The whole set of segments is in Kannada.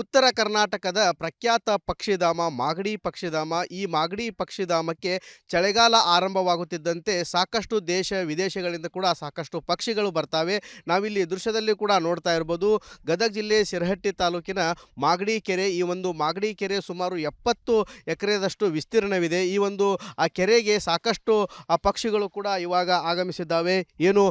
ಉತ್ತರ ಕರ್ನಾಟಕದ ಪ್ರಖ್ಯಾತ ಪಕ್ಷಿಧಾಮ ಮಾಗಡಿ ಪಕ್ಷಿಧಾಮ. ಈ ಮಾಗಡಿ ಪಕ್ಷಿಧಾಮಕ್ಕೆ ಚಳಿಗಾಲ ಆರಂಭವಾಗುತ್ತಿದ್ದಂತೆ ಸಾಕಷ್ಟು ದೇಶ ವಿದೇಶಗಳಿಂದ ಕೂಡ ಸಾಕಷ್ಟು ಪಕ್ಷಿಗಳು ಬರ್ತಾವೆ. ನಾವಿಲ್ಲಿ ದೃಶ್ಯದಲ್ಲಿ ಕೂಡ ನೋಡ್ತಾ ಇರ್ಬೋದು. ಗದಗ ಜಿಲ್ಲೆ ಶಿರಹಟ್ಟಿ ತಾಲೂಕಿನ ಮಾಗಡಿ ಕೆರೆ. ಈ ಒಂದು ಮಾಗಡಿ ಕೆರೆ ಸುಮಾರು 70 ಎಕರೆದಷ್ಟು ವಿಸ್ತೀರ್ಣವಿದೆ. ಈ ಒಂದು ಕೆರೆಗೆ ಸಾಕಷ್ಟು ಪಕ್ಷಿಗಳು ಕೂಡ ಇವಾಗ ಆಗಮಿಸಿದ್ದಾವೆ. ಏನು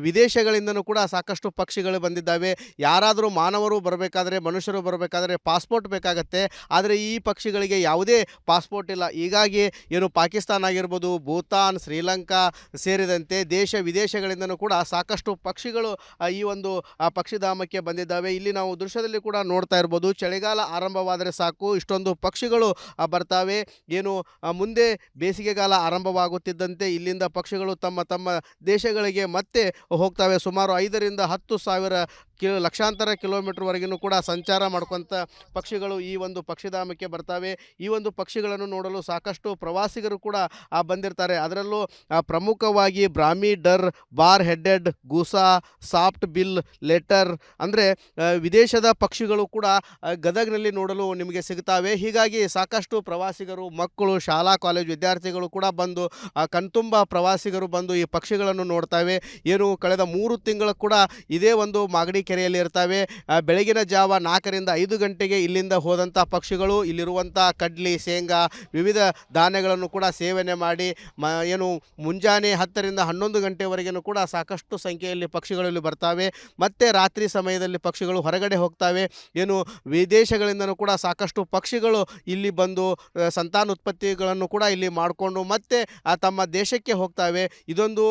ವಿದೇಶಗಳಿಂದನೂ ಕೂಡ ಸಾಕಷ್ಟು ಪಕ್ಷಿಗಳು ಬಂದಿದ್ದಾವೆ. ಯಾರಾದರೂ ಮಾನವರು ಬರಬೇಕಾದ್ರೆ, ಮನುಷ್ಯರು ಬರಬೇಕಾದ್ರೆ ಪಾಸ್ಪೋರ್ಟ್ ಬೇಕಾಗತ್ತೆ. ಆದರೆ ಈ ಪಕ್ಷಿಗಳಿಗೆ ಯಾವುದೇ ಪಾಸ್ಪೋರ್ಟ್ ಇಲ್ಲ. ಹೀಗಾಗಿ ಏನು ಪಾಕಿಸ್ತಾನ ಆಗಿರ್ಬೋದು, ಭೂತಾನ್, ಶ್ರೀಲಂಕಾ ಸೇರಿದಂತೆ ದೇಶ ವಿದೇಶಗಳಿಂದನೂ ಕೂಡ ಸಾಕಷ್ಟು ಪಕ್ಷಿಗಳು ಈ ಒಂದು ಪಕ್ಷಿಧಾಮಕ್ಕೆ ಬಂದಿದ್ದಾವೆ. ಇಲ್ಲಿ ನಾವು ದೃಶ್ಯದಲ್ಲಿ ಕೂಡ ನೋಡ್ತಾ ಇರ್ಬೋದು. ಚಳಿಗಾಲ ಆರಂಭವಾದರೆ ಸಾಕು ಇಷ್ಟೊಂದು ಪಕ್ಷಿಗಳು ಬರ್ತಾವೆ. ಏನು ಮುಂದೆ ಬೇಸಿಗೆಗಾಲ ಆರಂಭವಾಗುತ್ತಿದ್ದಂತೆ ಇಲ್ಲಿಂದ ಪಕ್ಷಿಗಳು ತಮ್ಮ ತಮ್ಮ ದೇಶಗಳಿಗೆ ಮತ್ತೆ ಹೋಗ್ತವೆ. ಸುಮಾರು 5ರಿಂದ 10,000 ಲಕ್ಷಾಂತರ ಕಿಲೋಮೀಟರ್ವರೆಗೂ ಕೂಡ ಸಂಚಾರ ಮಾಡ್ಕೊಂತ ಪಕ್ಷಿಗಳು ಈ ಒಂದು ಪಕ್ಷಿಧಾಮಕ್ಕೆ ಬರ್ತಾವೆ. ಈ ಒಂದು ಪಕ್ಷಿಗಳನ್ನು ನೋಡಲು ಸಾಕಷ್ಟು ಪ್ರವಾಸಿಗರು ಕೂಡ ಬಂದಿರ್ತಾರೆ. ಅದರಲ್ಲೂ ಪ್ರಮುಖವಾಗಿ ಬ್ರಾಹ್ಮಿ ಡರ್, ಬಾರ್ ಹೆಡೆಡ್ ಗೂಸಾ, ಸಾಫ್ಟ್ ಬಿಲ್ ಲೆಟರ್ ಅಂದರೆ ವಿದೇಶದ ಪಕ್ಷಿಗಳು ಕೂಡ ಗದಗ್ನಲ್ಲಿ ನೋಡಲು ನಿಮಗೆ ಸಿಗ್ತಾವೆ. ಹೀಗಾಗಿ ಸಾಕಷ್ಟು ಪ್ರವಾಸಿಗರು, ಮಕ್ಕಳು, ಶಾಲಾ ಕಾಲೇಜು ವಿದ್ಯಾರ್ಥಿಗಳು ಕೂಡ ಬಂದು ಕಣ್ತುಂಬ ಪ್ರವಾಸಿಗರು ಬಂದು ಈ ಪಕ್ಷಿಗಳನ್ನು ನೋಡ್ತಾವೆ. ಏನು ಕಳೆದ 3 ತಿಂಗಳು ಕೂಡ ಇದೇ ಒಂದು ಮಾಗಡಿ ಕೆರೆಯಲ್ಲಿ ಇರ್ತವೆ. ಬೆಳಗಿನ ಜಾವ 4ರಿಂದ 5 ಗಂಟೆಗೆ ಇಲ್ಲಿಂದ ಹೋದಂಥ ಪಕ್ಷಿಗಳು ಇಲ್ಲಿರುವಂಥ ಕಡ್ಲಿ, ಶೇಂಗಾ, ವಿವಿಧ ಧಾನ್ಯಗಳನ್ನು ಕೂಡ ಸೇವನೆ ಮಾಡಿ ಏನು ಮುಂಜಾನೆ 10ರಿಂದ 11 ಗಂಟೆವರೆಗೂ ಕೂಡ ಸಾಕಷ್ಟು ಸಂಖ್ಯೆಯಲ್ಲಿ ಪಕ್ಷಿಗಳು ಇಲ್ಲಿ ಬರ್ತಾವೆ. ಮತ್ತು ರಾತ್ರಿ ಸಮಯದಲ್ಲಿ ಪಕ್ಷಿಗಳು ಹೊರಗಡೆ ಹೋಗ್ತವೆ. ಏನು ವಿದೇಶಗಳಿಂದನೂ ಕೂಡ ಸಾಕಷ್ಟು ಪಕ್ಷಿಗಳು ಇಲ್ಲಿ ಬಂದು ಸಂತಾನೋತ್ಪತ್ತಿಗಳನ್ನು ಕೂಡ ಇಲ್ಲಿ ಮಾಡಿಕೊಂಡು ಮತ್ತೆ ತಮ್ಮ ದೇಶಕ್ಕೆ ಹೋಗ್ತವೆ. ಇದೊಂದು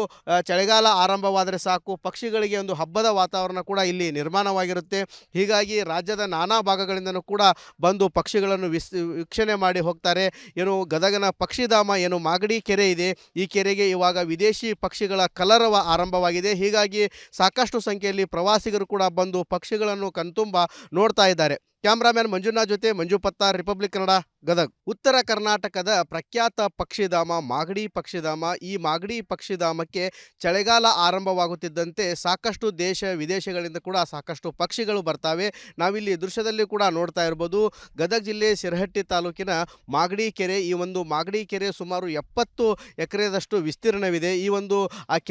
ಚಳಿಗಾಲ ಆರಂಭವಾದರೆ ಸಾಕು ಪಕ್ಷಿಗಳಿಗೆ ಒಂದು ಹಬ್ಬದ ವಾತಾವರಣ ಕೂಡ ಇಲ್ಲಿ ನಿರ್ಮಾಣವಾಗಿರುತ್ತೆ. ಹೀಗಾಗಿ ರಾಜ್ಯದ ನಾನಾ ಭಾಗಗಳಿಂದನೂ ಕೂಡ ಬಂದು ಪಕ್ಷಿಗಳನ್ನು ವೀಕ್ಷಣೆ ಮಾಡಿ ಹೋಗ್ತಾರೆ. ಏನು ಗದಗನ ಪಕ್ಷಿಧಾಮ ಏನು ಮಾಗಡಿ ಕೆರೆ ಇದೆ, ಈ ಕೆರೆಗೆ ಇವಾಗ ವಿದೇಶಿ ಪಕ್ಷಿಗಳ ಕಲರವ ಆರಂಭವಾಗಿದೆ. ಹೀಗಾಗಿ ಸಾಕಷ್ಟು ಸಂಖ್ಯೆಯಲ್ಲಿ ಪ್ರವಾಸಿಗರು ಕೂಡ ಬಂದು ಪಕ್ಷಿಗಳನ್ನು ಕಣ್ತುಂಬ ನೋಡ್ತಾ ಇದ್ದಾರೆ. ಕ್ಯಾಮ್ರಾಮ್ಯಾನ್ ಮಂಜುನಾಥ್ ಜೊತೆ ಮಂಜು ಪತ್ತಾರ್, ರಿಪಬ್ಲಿಕ್ ಕನ್ನಡ, ಗದಗ್. ಉತ್ತರ ಕರ್ನಾಟಕದ ಪ್ರಖ್ಯಾತ ಪಕ್ಷಿಧಾಮ ಮಾಗಡಿ ಪಕ್ಷಿಧಾಮ. ಈ ಮಾಗಡಿ ಪಕ್ಷಿಧಾಮಕ್ಕೆ ಚಳಿಗಾಲ ಆರಂಭವಾಗುತ್ತಿದ್ದಂತೆ ಸಾಕಷ್ಟು ದೇಶ ವಿದೇಶಗಳಿಂದ ಕೂಡ ಸಾಕಷ್ಟು ಪಕ್ಷಿಗಳು ಬರ್ತಾವೆ. ನಾವಿಲ್ಲಿ ದೃಶ್ಯದಲ್ಲಿ ಕೂಡ ನೋಡ್ತಾ ಇರ್ಬೋದು. ಗದಗ ಜಿಲ್ಲೆ ಶಿರಹಟ್ಟಿ ತಾಲೂಕಿನ ಮಾಗಡಿ ಕೆರೆ. ಈ ಒಂದು ಮಾಗಡಿ ಕೆರೆ ಸುಮಾರು 70 ಎಕರೆದಷ್ಟು ವಿಸ್ತೀರ್ಣವಿದೆ. ಈ ಒಂದು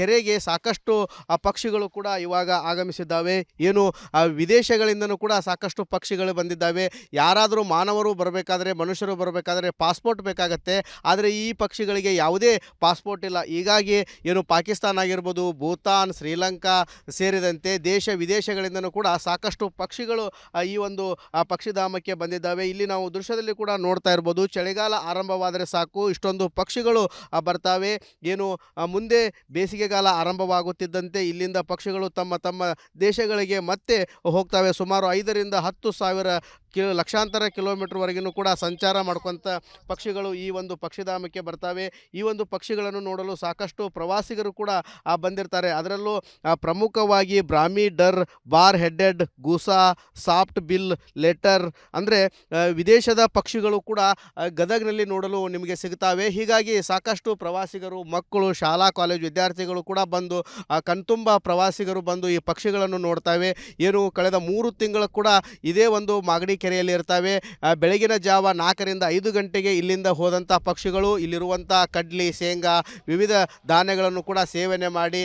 ಕೆರೆಗೆ ಸಾಕಷ್ಟು ಪಕ್ಷಿಗಳು ಕೂಡ ಇವಾಗ ಆಗಮಿಸಿದ್ದಾವೆ. ಏನು ವಿದೇಶಗಳಿಂದನೂ ಕೂಡ ಸಾಕಷ್ಟು ಪಕ್ಷಿಗಳು ಬಂದಿದ್ದಾವೆ. ಯಾರಾದರೂ ಮಾನವರು ಬರಬೇಕಾದ್ರೆ, ಮನುಷ್ಯರು ಬರಬೇಕಾದ್ರೆ ಪಾಸ್ಪೋರ್ಟ್ ಬೇಕಾಗತ್ತೆ. ಆದರೆ ಈ ಪಕ್ಷಿಗಳಿಗೆ ಯಾವುದೇ ಪಾಸ್ಪೋರ್ಟ್ ಇಲ್ಲ. ಹೀಗಾಗಿ ಏನು ಪಾಕಿಸ್ತಾನ ಆಗಿರ್ಬೋದು, ಭೂತಾನ್, ಶ್ರೀಲಂಕಾ ಸೇರಿದಂತೆ ದೇಶ ವಿದೇಶಗಳಿಂದನೂ ಕೂಡ ಸಾಕಷ್ಟು ಪಕ್ಷಿಗಳು ಈ ಒಂದು ಪಕ್ಷಿಧಾಮಕ್ಕೆ ಬಂದಿದ್ದಾವೆ. ಇಲ್ಲಿ ನಾವು ದೃಶ್ಯದಲ್ಲಿ ಕೂಡ ನೋಡ್ತಾ ಇರ್ಬೋದು. ಚಳಿಗಾಲ ಆರಂಭವಾದರೆ ಸಾಕು ಇಷ್ಟೊಂದು ಪಕ್ಷಿಗಳು ಬರ್ತಾವೆ. ಏನು ಮುಂದೆ ಬೇಸಿಗೆಗಾಲ ಆರಂಭವಾಗುತ್ತಿದ್ದಂತೆ ಇಲ್ಲಿಂದ ಪಕ್ಷಿಗಳು ತಮ್ಮ ತಮ್ಮ ದೇಶಗಳಿಗೆ ಮತ್ತೆ ಹೋಗ್ತವೆ. ಸುಮಾರು 5ರಿಂದ 10,000 ಲಕ್ಷಾಂತರ ಕಿಲೋಮೀಟರ್ವರೆಗೂ ಕೂಡ ಸಂಚಾರ ಮಾಡ್ಕೊಂತ ಪಕ್ಷಿಗಳು ಈ ಒಂದು ಪಕ್ಷಿಧಾಮಕ್ಕೆ ಬರ್ತಾವೆ. ಈ ಒಂದು ಪಕ್ಷಿಗಳನ್ನು ನೋಡಲು ಸಾಕಷ್ಟು ಪ್ರವಾಸಿಗರು ಕೂಡ ಬಂದಿರ್ತಾರೆ. ಅದರಲ್ಲೂ ಪ್ರಮುಖವಾಗಿ ಬ್ರಾಹ್ಮಿ ಡರ್, ಬಾರ್ ಹೆಡೆಡ್ ಗೂಸಾ, ಸಾಫ್ಟ್ ಬಿಲ್ ಲೆಟರ್ ಅಂದರೆ ವಿದೇಶದ ಪಕ್ಷಿಗಳು ಕೂಡ ಗದಗ್ನಲ್ಲಿ ನೋಡಲು ನಿಮಗೆ ಸಿಗ್ತಾವೆ. ಹೀಗಾಗಿ ಸಾಕಷ್ಟು ಪ್ರವಾಸಿಗರು, ಮಕ್ಕಳು, ಶಾಲಾ ಕಾಲೇಜು ವಿದ್ಯಾರ್ಥಿಗಳು ಕೂಡ ಬಂದು ಕಣ್ತುಂಬ ಪ್ರವಾಸಿಗರು ಬಂದು ಈ ಪಕ್ಷಿಗಳನ್ನು ನೋಡ್ತವೆ. ಏನು ಕಳೆದ 3 ತಿಂಗಳು ಕೂಡ ಇದೇ ಒಂದು ಮಾಗಡಿ ಕೆರೆಯಲ್ಲಿ ಇರ್ತವೆ. ಬೆಳಗಿನ ಜಾವ 4ರಿಂದ 5 ಗಂಟೆಗೆ ಇಲ್ಲಿಂದ ಹೋದಂಥ ಪಕ್ಷಿಗಳು ಇಲ್ಲಿರುವಂಥ ಕಡ್ಲಿ, ಶೇಂಗಾ, ವಿವಿಧ ಧಾನ್ಯಗಳನ್ನು ಕೂಡ ಸೇವನೆ ಮಾಡಿ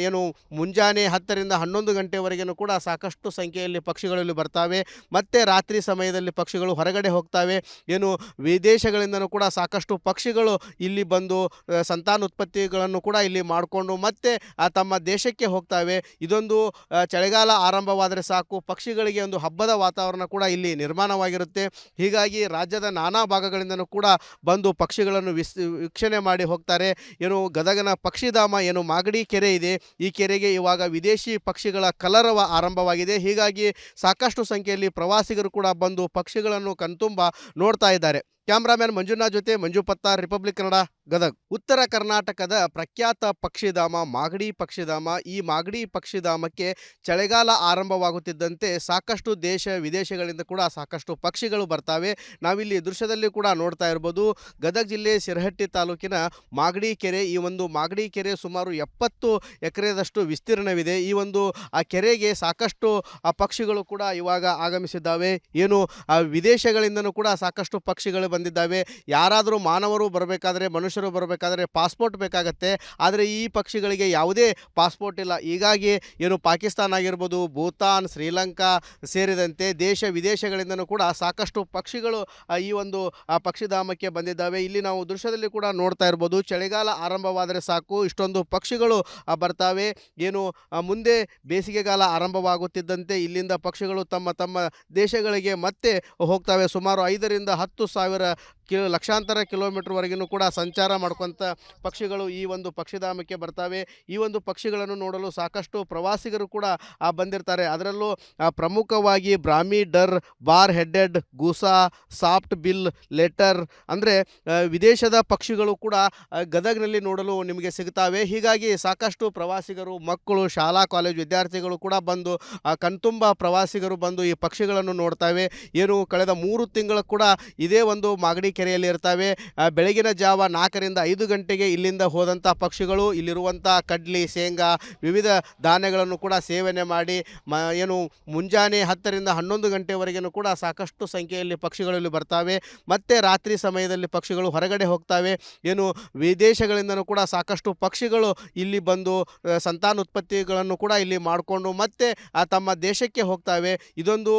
ಏನು ಮುಂಜಾನೆ 10ರಿಂದ 11 ಗಂಟೆವರೆಗೂ ಕೂಡ ಸಾಕಷ್ಟು ಸಂಖ್ಯೆಯಲ್ಲಿ ಪಕ್ಷಿಗಳು ಇಲ್ಲಿ ಬರ್ತಾವೆ. ಮತ್ತು ರಾತ್ರಿ ಸಮಯದಲ್ಲಿ ಪಕ್ಷಿಗಳು ಹೊರಗಡೆ ಹೋಗ್ತವೆ. ಏನು ವಿದೇಶಗಳಿಂದನೂ ಕೂಡ ಸಾಕಷ್ಟು ಪಕ್ಷಿಗಳು ಇಲ್ಲಿ ಬಂದು ಸಂತಾನೋತ್ಪತ್ತಿಗಳನ್ನು ಕೂಡ ಇಲ್ಲಿ ಮಾಡಿಕೊಂಡು ಮತ್ತೆ ತಮ್ಮ ದೇಶಕ್ಕೆ ಹೋಗ್ತವೆ. ಇದೊಂದು ಚಳಿಗಾಲ ಆರಂಭವಾದರೆ ಸಾಕು ಪಕ್ಷಿಗಳಿಗೆ ಒಂದು ಹಬ್ಬದ ವಾತಾವರಣ ಕೂಡ ಇಲ್ಲಿ ನಿರ್ಮಾಣವಾಗಿರುತ್ತೆ. ಹೀಗಾಗಿ ರಾಜ್ಯದ ನಾನಾ ಭಾಗಗಳಿಂದನೂ ಕೂಡ ಬಂದು ಪಕ್ಷಿಗಳನ್ನು ವೀಕ್ಷಣೆ ಮಾಡಿ ಹೋಗ್ತಾರೆ. ಏನು ಗದಗನ ಪಕ್ಷಿಧಾಮ ಏನು ಮಾಗಡಿ ಕೆರೆ ಇದೆ, ಈ ಕೆರೆಗೆ ಇವಾಗ ವಿದೇಶಿ ಪಕ್ಷಿಗಳ ಕಲರವ ಆರಂಭವಾಗಿದೆ. ಹೀಗಾಗಿ ಸಾಕಷ್ಟು ಸಂಖ್ಯೆಯಲ್ಲಿ ಪ್ರವಾಸಿಗರು ಕೂಡ ಬಂದು ಪಕ್ಷಿಗಳನ್ನು ಕಣ್ತುಂಬ ನೋಡ್ತಾ ಇದ್ದಾರೆ. ಕ್ಯಾಮ್ರಾಮ್ಯಾನ್ ಮಂಜುನಾಥ್ ಜೊತೆ ಮಂಜು ಪತ್ತಾರ್, ರಿಪಬ್ಲಿಕ್ ಕನ್ನಡ, ಗದಗ್. ಉತ್ತರ ಕರ್ನಾಟಕದ ಪ್ರಖ್ಯಾತ ಪಕ್ಷಿಧಾಮ ಮಾಗಡಿ ಪಕ್ಷಿಧಾಮ. ಈ ಮಾಗಡಿ ಪಕ್ಷಿಧಾಮಕ್ಕೆ ಚಳಿಗಾಲ ಆರಂಭವಾಗುತ್ತಿದ್ದಂತೆ ಸಾಕಷ್ಟು ದೇಶ ವಿದೇಶಗಳಿಂದ ಕೂಡ ಸಾಕಷ್ಟು ಪಕ್ಷಿಗಳು ಬರ್ತಾವೆ. ನಾವಿಲ್ಲಿ ದೃಶ್ಯದಲ್ಲಿ ಕೂಡ ನೋಡ್ತಾ ಇರ್ಬೋದು. ಗದಗ ಜಿಲ್ಲೆ ಶಿರಹಟ್ಟಿ ತಾಲೂಕಿನ ಮಾಗಡಿ ಕೆರೆ. ಈ ಒಂದು ಮಾಗಡಿ ಕೆರೆ ಸುಮಾರು 70 ಎಕರೆದಷ್ಟು ವಿಸ್ತೀರ್ಣವಿದೆ. ಈ ಒಂದು ಆ ಕೆರೆಗೆ ಸಾಕಷ್ಟು ಪಕ್ಷಿಗಳು ಕೂಡ ಇವಾಗ ಆಗಮಿಸಿದ್ದಾವೆ. ಏನು ವಿದೇಶಗಳಿಂದನೂ ಕೂಡ ಸಾಕಷ್ಟು ಪಕ್ಷಿಗಳು ಬಂದಿದ್ದಾವೆ. ಯಾರಾದರೂ ಮಾನವರು ಬರಬೇಕಾದ್ರೆ, ಮನುಷ್ಯರು ಬರಬೇಕಾದ್ರೆ ಪಾಸ್ಪೋರ್ಟ್ ಬೇಕಾಗತ್ತೆ. ಆದರೆ ಈ ಪಕ್ಷಿಗಳಿಗೆ ಯಾವುದೇ ಪಾಸ್ಪೋರ್ಟ್ ಇಲ್ಲ. ಹೀಗಾಗಿ ಏನು ಪಾಕಿಸ್ತಾನ ಆಗಿರ್ಬೋದು, ಭೂತಾನ್, ಶ್ರೀಲಂಕಾ ಸೇರಿದಂತೆ ದೇಶ ವಿದೇಶಗಳಿಂದನೂ ಕೂಡ ಸಾಕಷ್ಟು ಪಕ್ಷಿಗಳು ಈ ಒಂದು ಪಕ್ಷಿಧಾಮಕ್ಕೆ ಬಂದಿದ್ದಾವೆ. ಇಲ್ಲಿ ನಾವು ದೃಶ್ಯದಲ್ಲಿ ಕೂಡ ನೋಡ್ತಾ ಇರ್ಬೋದು. ಚಳಿಗಾಲ ಆರಂಭವಾದರೆ ಸಾಕು ಇಷ್ಟೊಂದು ಪಕ್ಷಿಗಳು ಬರ್ತಾವೆ. ಏನು ಮುಂದೆ ಬೇಸಿಗೆಗಾಲ ಆರಂಭವಾಗುತ್ತಿದ್ದಂತೆ ಇಲ್ಲಿಂದ ಪಕ್ಷಿಗಳು ತಮ್ಮ ತಮ್ಮ ದೇಶಗಳಿಗೆ ಮತ್ತೆ ಹೋಗ್ತವೆ. ಸುಮಾರು 5ರಿಂದ 10,000 ಲಕ್ಷಾಂತರ ಕಿಲೋಮೀಟರ್ವರೆಗೂ ಕೂಡ ಸಂಚಾರ ಮಾಡ್ಕೊತ ಪಕ್ಷಿಗಳು ಈ ಒಂದು ಪಕ್ಷಿಧಾಮಕ್ಕೆ ಬರ್ತಾವೆ. ಈ ಒಂದು ಪಕ್ಷಿಗಳನ್ನು ನೋಡಲು ಸಾಕಷ್ಟು ಪ್ರವಾಸಿಗರು ಕೂಡ ಬಂದಿರ್ತಾರೆ. ಅದರಲ್ಲೂ ಪ್ರಮುಖವಾಗಿ ಬ್ರಾಹ್ಮಿ ಡರ್, ಬಾರ್ ಹೆಡೆಡ್ ಗೂಸಾ, ಸಾಫ್ಟ್ ಬಿಲ್ ಲೆಟರ್ ಅಂದರೆ ವಿದೇಶದ ಪಕ್ಷಿಗಳು ಕೂಡ ಗದಗ್ನಲ್ಲಿ ನೋಡಲು ನಿಮಗೆ ಸಿಗ್ತಾವೆ. ಹೀಗಾಗಿ ಸಾಕಷ್ಟು ಪ್ರವಾಸಿಗರು, ಮಕ್ಕಳು, ಶಾಲಾ ಕಾಲೇಜು ವಿದ್ಯಾರ್ಥಿಗಳು ಕೂಡ ಬಂದು ಕಣ್ತುಂಬ ಪ್ರವಾಸಿಗರು ಬಂದು ಈ ಪಕ್ಷಿಗಳನ್ನು ನೋಡ್ತಾವೆ. ಏನು ಕಳೆದ 3 ತಿಂಗಳು ಕೂಡ ಇದೇ ಒಂದು ಮಾಗಡಿ ಕೆರೆಯಲ್ಲಿ ಇರ್ತವೆ. ಬೆಳಗಿನ ಜಾವ 4ರಿಂದ 5 ಗಂಟೆಗೆ ಇಲ್ಲಿಂದ ಹೋದಂಥ ಪಕ್ಷಿಗಳು ಇಲ್ಲಿರುವಂಥ ಕಡ್ಲಿ, ಶೇಂಗಾ, ವಿವಿಧ ಧಾನ್ಯಗಳನ್ನು ಕೂಡ ಸೇವನೆ ಮಾಡಿ ಏನು ಮುಂಜಾನೆ 10ರಿಂದ 11 ಗಂಟೆವರೆಗೂ ಕೂಡ ಸಾಕಷ್ಟು ಸಂಖ್ಯೆಯಲ್ಲಿ ಪಕ್ಷಿಗಳು ಇಲ್ಲಿ ಬರ್ತಾವೆ. ಮತ್ತು ರಾತ್ರಿ ಸಮಯದಲ್ಲಿ ಪಕ್ಷಿಗಳು ಹೊರಗಡೆ ಹೋಗ್ತವೆ. ಏನು ವಿದೇಶಗಳಿಂದನೂ ಕೂಡ ಸಾಕಷ್ಟು ಪಕ್ಷಿಗಳು ಇಲ್ಲಿ ಬಂದು ಸಂತಾನೋತ್ಪತ್ತಿಗಳನ್ನು ಕೂಡ ಇಲ್ಲಿ ಮಾಡಿಕೊಂಡು ಮತ್ತೆ ತಮ್ಮ ದೇಶಕ್ಕೆ ಹೋಗ್ತವೆ. ಇದೊಂದು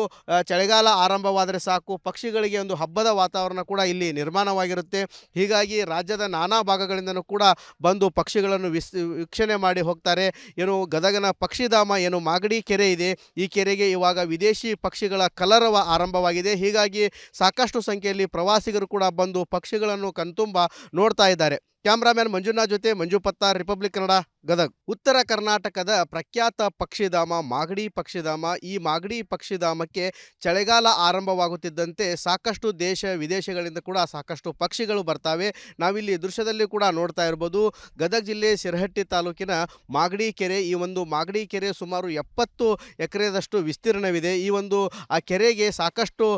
ಚಳಿಗಾಲ ಆರಂಭವಾದರೆ ಸಾಕು ಪಕ್ಷಿಗಳಿಗೆ ಒಂದು ಹಬ್ಬದ ವಾತಾವರಣ ಕೂಡ ಇಲ್ಲಿ ನಿರ್ಮಾಣವಾಗಿರುತ್ತೆ. ಹೀಗಾಗಿ ರಾಜ್ಯದ ನಾನಾ ಭಾಗಗಳಿಂದನೂ ಕೂಡ ಬಂದು ಪಕ್ಷಿಗಳನ್ನು ವೀಕ್ಷಣೆ ಮಾಡಿ ಹೋಗ್ತಾರೆ. ಏನು ಗದಗನ ಪಕ್ಷಿಧಾಮ ಏನು ಮಾಗಡಿ ಕೆರೆ ಇದೆ, ಈ ಕೆರೆಗೆ ಇವಾಗ ವಿದೇಶಿ ಪಕ್ಷಿಗಳ ಕಲರವ ಆರಂಭವಾಗಿದೆ. ಹೀಗಾಗಿ ಸಾಕಷ್ಟು ಸಂಖ್ಯೆಯಲ್ಲಿ ಪ್ರವಾಸಿಗರು ಕೂಡ ಬಂದು ಪಕ್ಷಿಗಳನ್ನು ಕಣ್ತುಂಬ ನೋಡ್ತಾ ಇದ್ದಾರೆ. ಕ್ಯಾಮ್ರಾಮ್ಯಾನ್ ಮಂಜುನಾಥ್ ಜೊತೆ ಮಂಜು ಪತ್ತಾರ್, ರಿಪಬ್ಲಿಕ್ ಕನ್ನಡ, ಗದಗ್. ಉತ್ತರ ಕರ್ನಾಟಕದ ಪ್ರಖ್ಯಾತ ಪಕ್ಷಿಧಾಮ ಮಾಗಡಿ ಪಕ್ಷಿಧಾಮ. ಈ ಮಾಗಡಿ ಪಕ್ಷಿಧಾಮಕ್ಕೆ ಚಳಿಗಾಲ ಆರಂಭವಾಗುತ್ತಿದ್ದಂತೆ ಸಾಕಷ್ಟು ದೇಶ ವಿದೇಶಗಳಿಂದ ಕೂಡ ಸಾಕಷ್ಟು ಪಕ್ಷಿಗಳು ಬರ್ತಾವೆ. ನಾವಿಲ್ಲಿ ದೃಶ್ಯದಲ್ಲಿ ಕೂಡ ನೋಡ್ತಾ ಇರ್ಬೋದು. ಗದಗ ಜಿಲ್ಲೆ ಶಿರಹಟ್ಟಿ ತಾಲೂಕಿನ ಮಾಗಡಿ ಕೆರೆ. ಈ ಒಂದು ಮಾಗಡಿ ಕೆರೆ ಸುಮಾರು 70 ಎಕರೆದಷ್ಟು ವಿಸ್ತೀರ್ಣವಿದೆ. ಈ ಒಂದು ಆ ಕೆರೆಗೆ ಸಾಕಷ್ಟು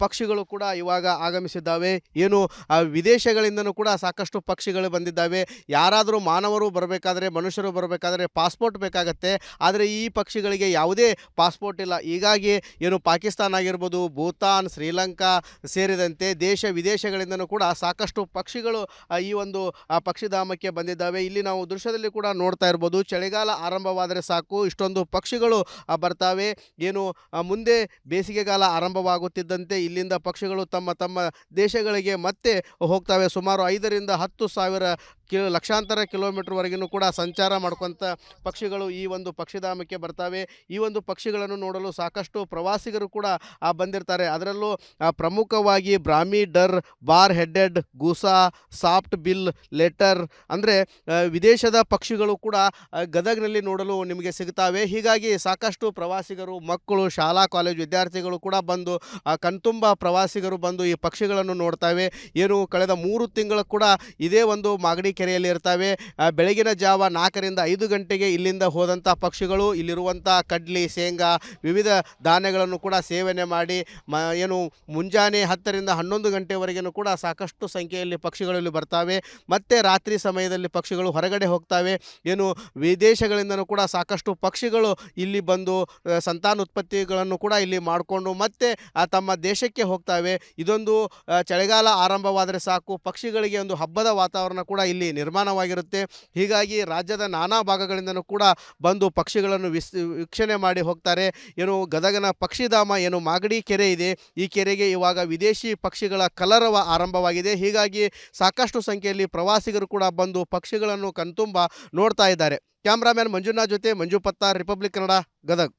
ಪಕ್ಷಿಗಳು ಕೂಡ ಇವಾಗ ಆಗಮಿಸಿದ್ದಾವೆ. ಏನು ವಿದೇಶಗಳಿಂದನೂ ಕೂಡ ಸಾಕಷ್ಟು ಪಕ್ಷಿಗಳು ಬಂದಿದ್ದಾವೆ. ಯಾರಾದರೂ ಮಾನವರು ಬರಬೇಕಾದ್ರೆ, ಮನುಷ್ಯರು ಬರಬೇಕಾದ್ರೆ ಪಾಸ್ಪೋರ್ಟ್ ಬೇಕಾಗತ್ತೆ. ಆದರೆ ಈ ಪಕ್ಷಿಗಳಿಗೆ ಯಾವುದೇ ಪಾಸ್ಪೋರ್ಟ್ ಇಲ್ಲ. ಹೀಗಾಗಿ ಏನು ಪಾಕಿಸ್ತಾನ ಆಗಿರ್ಬೋದು, ಭೂತಾನ್, ಶ್ರೀಲಂಕಾ ಸೇರಿದಂತೆ ದೇಶ ವಿದೇಶಗಳಿಂದನೂ ಕೂಡ ಸಾಕಷ್ಟು ಪಕ್ಷಿಗಳು ಈ ಒಂದು ಪಕ್ಷಿಧಾಮಕ್ಕೆ ಬಂದಿದ್ದಾವೆ. ಇಲ್ಲಿ ನಾವು ದೃಶ್ಯದಲ್ಲಿ ಕೂಡ ನೋಡ್ತಾ ಇರ್ಬೋದು. ಚಳಿಗಾಲ ಆರಂಭವಾದರೆ ಸಾಕು ಇಷ್ಟೊಂದು ಪಕ್ಷಿಗಳು ಬರ್ತಾವೆ. ಏನು ಮುಂದೆ ಬೇಸಿಗೆಗಾಲ ಆರಂಭವಾಗುತ್ತಿದ್ದಂತೆ ಇಲ್ಲಿಂದ ಪಕ್ಷಿಗಳು ತಮ್ಮ ತಮ್ಮ ದೇಶಗಳಿಗೆ ಮತ್ತೆ ಹೋಗ್ತವೆ. ಸುಮಾರು 5ರಿಂದ 10,000 ಲಕ್ಷಾಂತರ ಕಿಲೋಮೀಟರ್ವರೆಗೂ ಕೂಡ ಸಂಚಾರ ಮಾಡ್ಕೊತ ಪಕ್ಷಿಗಳು ಈ ಒಂದು ಪಕ್ಷಿಧಾಮಕ್ಕೆ ಬರ್ತಾವೆ. ಈ ಒಂದು ಪಕ್ಷಿಗಳನ್ನು ನೋಡಲು ಸಾಕಷ್ಟು ಪ್ರವಾಸಿಗರು ಕೂಡ ಬಂದಿರ್ತಾರೆ. ಅದರಲ್ಲೂ ಪ್ರಮುಖವಾಗಿ ಬ್ರಾಹ್ಮಿ ಡರ್, ಬಾರ್ ಹೆಡೆಡ್ ಗೂಸಾ, ಸಾಫ್ಟ್ ಬಿಲ್ ಲೆಟರ್ ಅಂದರೆ ವಿದೇಶದ ಪಕ್ಷಿಗಳು ಕೂಡ ಗದಗ್ನಲ್ಲಿ ನೋಡಲು ನಿಮಗೆ ಸಿಗ್ತಾವೆ. ಹೀಗಾಗಿ ಸಾಕಷ್ಟು ಪ್ರವಾಸಿಗರು, ಮಕ್ಕಳು, ಶಾಲಾ ಕಾಲೇಜು ವಿದ್ಯಾರ್ಥಿಗಳು ಕೂಡ ಬಂದು ಕಣ್ತುಂಬ ಪ್ರವಾಸಿಗರು ಬಂದು ಈ ಪಕ್ಷಿಗಳನ್ನು ನೋಡ್ತವೆ. ಏನು ಕಳೆದ 3 ತಿಂಗಳು ಕೂಡ ಇದೇ ಒಂದು ಮಾಗಡಿ ಕೆರೆಯಲ್ಲಿ ಇರ್ತವೆ. ಬೆಳಗಿನ ಜಾವ 4ರಿಂದ 5 ಗಂಟೆಗೆ ಇಲ್ಲಿಂದ ಹೋದಂಥ ಪಕ್ಷಿಗಳು ಇಲ್ಲಿರುವಂಥ ಕಡ್ಲಿ, ಶೇಂಗಾ, ವಿವಿಧ ಧಾನ್ಯಗಳನ್ನು ಕೂಡ ಸೇವನೆ ಮಾಡಿ ಏನು ಮುಂಜಾನೆ 10ರಿಂದ 11 ಗಂಟೆವರೆಗೂ ಕೂಡ ಸಾಕಷ್ಟು ಸಂಖ್ಯೆಯಲ್ಲಿ ಪಕ್ಷಿಗಳು ಇಲ್ಲಿ ಬರ್ತಾವೆ. ಮತ್ತು ರಾತ್ರಿ ಸಮಯದಲ್ಲಿ ಪಕ್ಷಿಗಳು ಹೊರಗಡೆ ಹೋಗ್ತವೆ. ಏನು ವಿದೇಶಗಳಿಂದನೂ ಕೂಡ ಸಾಕಷ್ಟು ಪಕ್ಷಿಗಳು ಇಲ್ಲಿ ಬಂದು ಸಂತಾನೋತ್ಪತ್ತಿಗಳನ್ನು ಕೂಡ ಇಲ್ಲಿ ಮಾಡಿಕೊಂಡು ಮತ್ತೆ ತಮ್ಮ ದೇಶಕ್ಕೆ ಹೋಗ್ತವೆ. ಇದೊಂದು ಚಳಿಗಾಲ ಆರಂಭವಾದರೆ ಸಾಕು ಪಕ್ಷಿಗಳಿಗೆ ಒಂದು ಹಬ್ಬದ ವಾತಾವರಣ ಕೂಡ ಇಲ್ಲಿ ನಿರ್ಮಾಣವಾಗಿರುತ್ತೆ. ಹೀಗಾಗಿ ರಾಜ್ಯದ ನಾನಾ ಭಾಗಗಳಿಂದನೂ ಕೂಡ ಬಂದು ಪಕ್ಷಿಗಳನ್ನು ವೀಕ್ಷಣೆ ಮಾಡಿ ಹೋಗ್ತಾರೆ. ಏನು ಗದಗನ ಪಕ್ಷಿಧಾಮ ಏನು ಮಾಗಡಿ ಕೆರೆ ಇದೆ, ಈ ಕೆರೆಗೆ ಇವಾಗ ವಿದೇಶಿ ಪಕ್ಷಿಗಳ ಕಲರವ ಆರಂಭವಾಗಿದೆ. ಹೀಗಾಗಿ ಸಾಕಷ್ಟು ಸಂಖ್ಯೆಯಲ್ಲಿ ಪ್ರವಾಸಿಗರು ಕೂಡ ಬಂದು ಪಕ್ಷಿಗಳನ್ನು ಕಣ್ತುಂಬ ನೋಡ್ತಾ ಇದ್ದಾರೆ. ಕ್ಯಾಮ್ರಾಮ್ಯಾನ್ ಮಂಜುನಾಥ್ ಜೊತೆ ಮಂಜು ಪತ್ತಾರ್, ರಿಪಬ್ಲಿಕ್ ಕನ್ನಡ, ಗದಗ್.